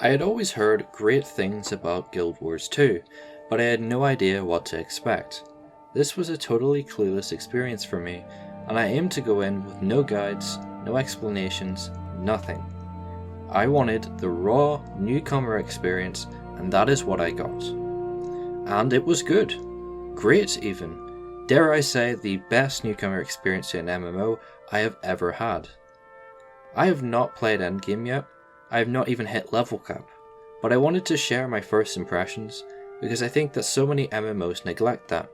I had always heard great things about Guild Wars 2, but I had no idea what to expect. This was a totally clueless experience for me, and I aimed to go in with no guides, no explanations, nothing. I wanted the raw newcomer experience, and that is what I got. And it was good. Great even. Dare I say, the best newcomer experience in MMO I have ever had. I have not played endgame yet. I have not even hit level cap, but I wanted to share my first impressions because I think that so many MMOs neglect that.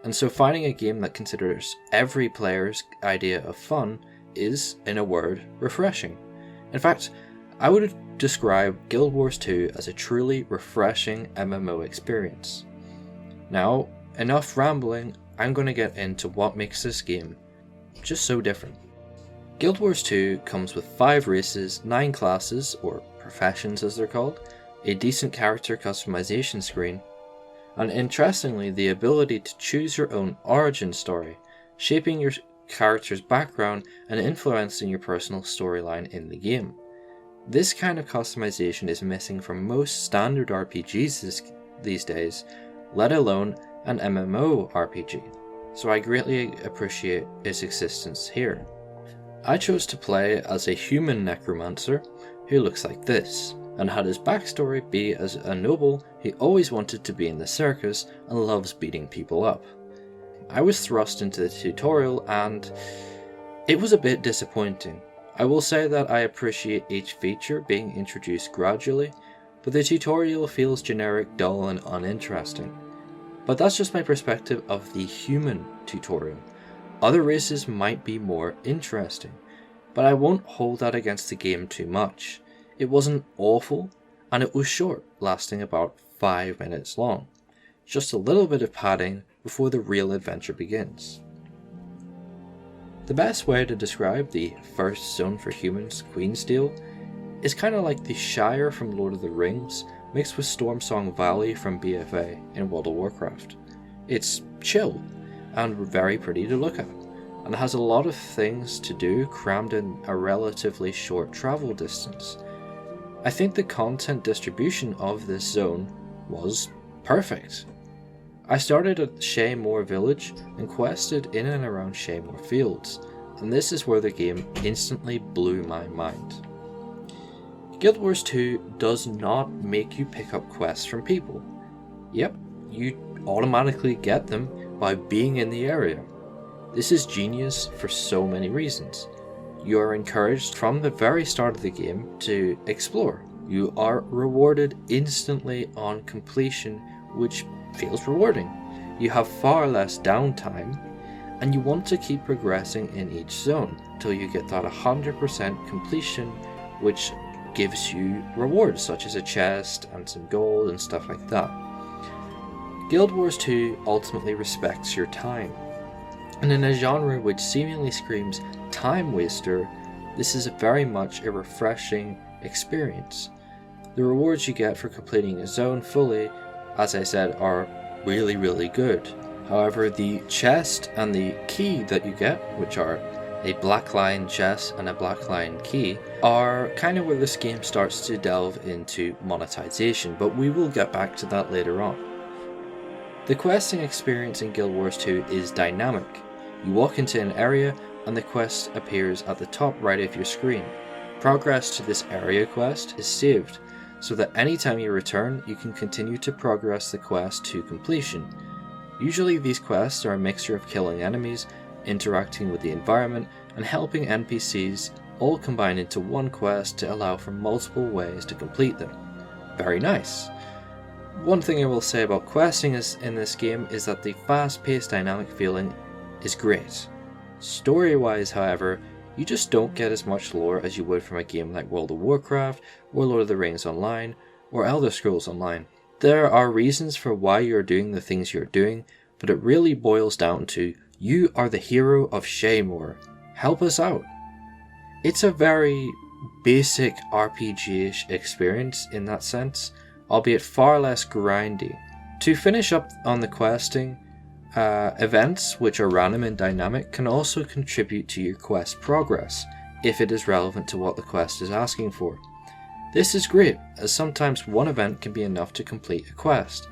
And so finding a game that considers every player's idea of fun is, in a word, refreshing. In fact, I would describe Guild Wars 2 as a truly refreshing MMO experience. Now, enough rambling, I'm going to get into what makes this game just so different. Guild Wars 2 comes with 5 races, 9 classes, or professions as they're called, a decent character customization screen, and interestingly the ability to choose your own origin story, shaping your character's background and influencing your personal storyline in the game. This kind of customization is missing from most standard RPGs these days, let alone an MMORPG, so I greatly appreciate its existence here. I chose to play as a human necromancer who looks like this, and had his backstory be as a noble who always wanted to be in the circus and loves beating people up. I was thrust into the tutorial and it was a bit disappointing. I will say that I appreciate each feature being introduced gradually, but the tutorial feels generic, dull and uninteresting. But that's just my perspective of the human tutorial. Other races might be more interesting, but I won't hold that against the game too much. It wasn't awful, and it was short, lasting about 5 minutes long. Just a little bit of padding before the real adventure begins. The best way to describe the first zone for humans, Queensteel, is kind of like the Shire from Lord of the Rings mixed with Stormsong Valley from BFA in World of Warcraft. It's chill and very pretty to look at, and has a lot of things to do crammed in a relatively short travel distance. I think the content distribution of this zone was perfect. I started at Shaymore Village and quested in and around Shaymore Fields, and this is where the game instantly blew my mind. Guild Wars 2 does not make you pick up quests from people. Yep, you automatically get them by being in the area. This is genius for so many reasons. You are encouraged from the very start of the game to explore. You are rewarded instantly on completion, which feels rewarding. You have far less downtime, and you want to keep progressing in each zone till you get that 100% completion, which gives you rewards such as a chest and some gold and stuff like that. Guild Wars 2 ultimately respects your time, and in a genre which seemingly screams time waster, this is very much a refreshing experience. The rewards you get for completing a zone fully, as I said, are really good. However, the chest and the key that you get, which are a black line chest and a black line key, are kind of where this game starts to delve into monetization, but we will get back to that later on. The questing experience in Guild Wars 2 is dynamic. You walk into an area and the quest appears at the top right of your screen. Progress to this area quest is saved, so that anytime you return, you can continue to progress the quest to completion. Usually these quests are a mixture of killing enemies, interacting with the environment, and helping NPCs, all combined into one quest to allow for multiple ways to complete them. Very nice. One thing I will say about questing in this game is that the fast-paced dynamic feeling is great. Story-wise, however, you just don't get as much lore as you would from a game like World of Warcraft, or Lord of the Rings Online, or Elder Scrolls Online. There are reasons for why you're doing the things you're doing, but it really boils down to, you are the hero of Shaymore. Help us out. It's a very basic RPG-ish experience in that sense, albeit far less grindy. To finish up on the questing, events which are random and dynamic can also contribute to your quest progress, if it is relevant to what the quest is asking for. This is great, as sometimes one event can be enough to complete a quest.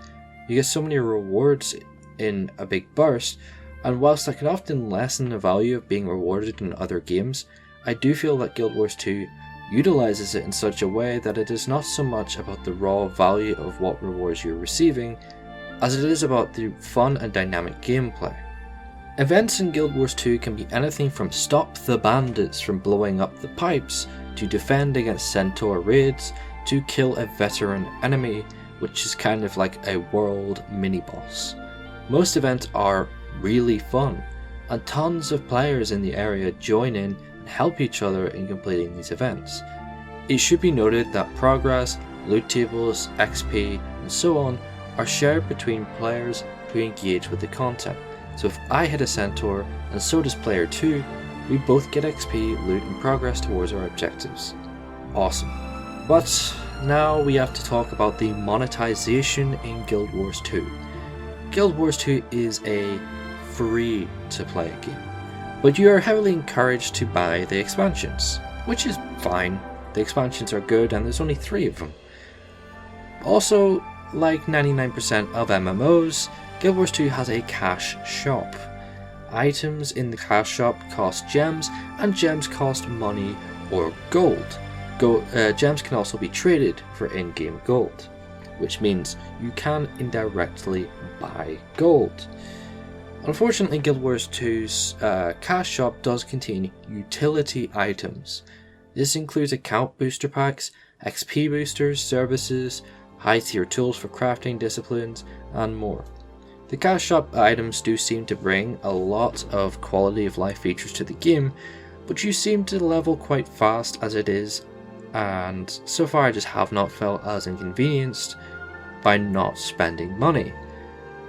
You get so many rewards in a big burst, and whilst that can often lessen the value of being rewarded in other games, I do feel that Guild Wars 2 utilizes it in such a way that it is not so much about the raw value of what rewards you're receiving, as it is about the fun and dynamic gameplay. Events in Guild Wars 2 can be anything from stop the bandits from blowing up the pipes, to defend against centaur raids, to kill a veteran enemy, which is kind of like a world mini-boss. Most events are really fun, and tons of players in the area join in and help each other in completing these events. It should be noted that progress, loot tables, XP, and so on are shared between players who engage with the content. So if I hit a centaur and so does player 2, we both get XP, loot, and progress towards our objectives. Awesome. But now we have to talk about the monetization in Guild Wars 2. Guild Wars 2 is a free to play game, but you are heavily encouraged to buy the expansions, which is fine. The expansions are good and there's only 3 of them. Also, like 99% of MMOs, Guild Wars 2 has a cash shop. Items in the cash shop cost gems, and gems cost money or gold. Gems can also be traded for in-game gold, which means you can indirectly buy gold. Unfortunately, Guild Wars 2's cash shop does contain utility items. This includes account booster packs, XP boosters, services, high-tier tools for crafting disciplines, and more. The cash shop items do seem to bring a lot of quality of life features to the game, but you seem to level quite fast as it is, and so far I just have not felt as inconvenienced by not spending money.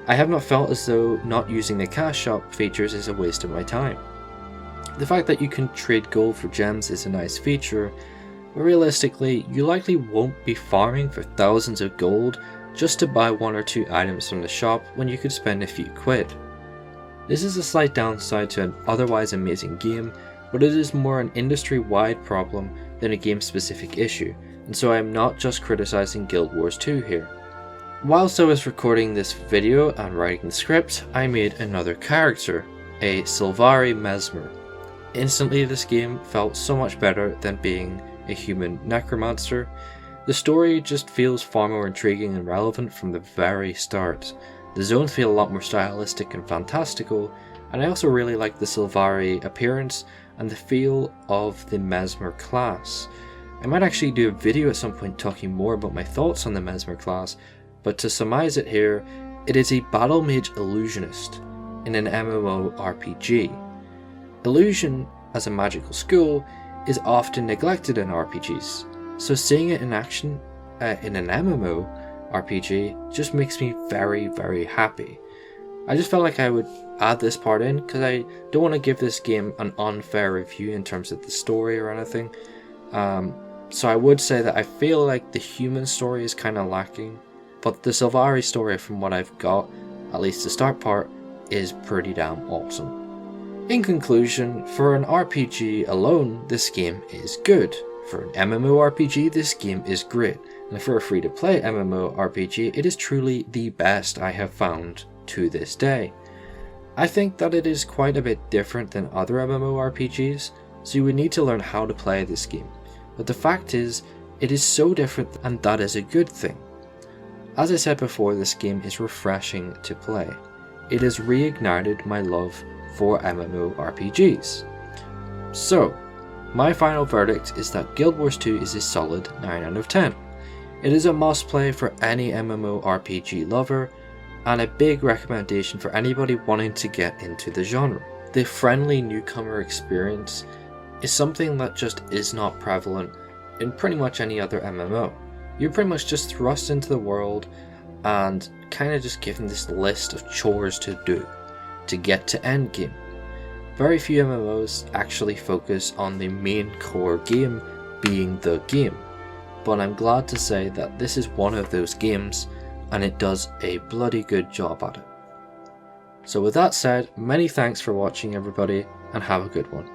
I have not felt as though not using the cash shop features is a waste of my time. The fact that you can trade gold for gems is a nice feature, but realistically you likely won't be farming for thousands of gold just to buy 1 or 2 items from the shop when you could spend a few quid. This is a slight downside to an otherwise amazing game, but it is more an industry-wide problem than a game-specific issue, and so I am not just criticizing Guild Wars 2 here. Whilst I was recording this video and writing the script, I made another character, a Sylvari Mesmer. Instantly this game felt so much better than being a human necromancer. The story just feels far more intriguing and relevant from the very start. The zones feel a lot more stylistic and fantastical, and I also really like the Sylvari appearance and the feel of the Mesmer class. I might actually do a video at some point talking more about my thoughts on the Mesmer class, but to surmise it here, it is a battle mage illusionist in an MMORPG. Illusion as a magical school is often neglected in RPGs, so seeing it in action in an MMORPG just makes me very, very happy. I just felt like I would add this part in because I don't want to give this game an unfair review in terms of the story or anything. So I would say that I feel like the human story is kind of lacking, but the Sylvari story, from what I've got, at least the start part, is pretty damn awesome. In conclusion, for an RPG alone, this game is good. For an MMORPG, this game is great. And for a free-to-play MMORPG, it is truly the best I have found to this day. I think that it is quite a bit different than other MMORPGs, so you would need to learn how to play this game. But the fact is, it is so different, and that is a good thing. As I said before, this game is refreshing to play. It has reignited my love for MMORPGs. So, my final verdict is that Guild Wars 2 is a solid 9 out of 10. It is a must play for any MMORPG lover, and a big recommendation for anybody wanting to get into the genre. The friendly newcomer experience is something that just is not prevalent in pretty much any other MMO. You're pretty much just thrust into the world and kind of just given this list of chores to do to get to endgame. Very few MMOs actually focus on the main core game being the game, but I'm glad to say that this is one of those games, and it does a bloody good job at it. So with that said, many thanks for watching everybody, and have a good one.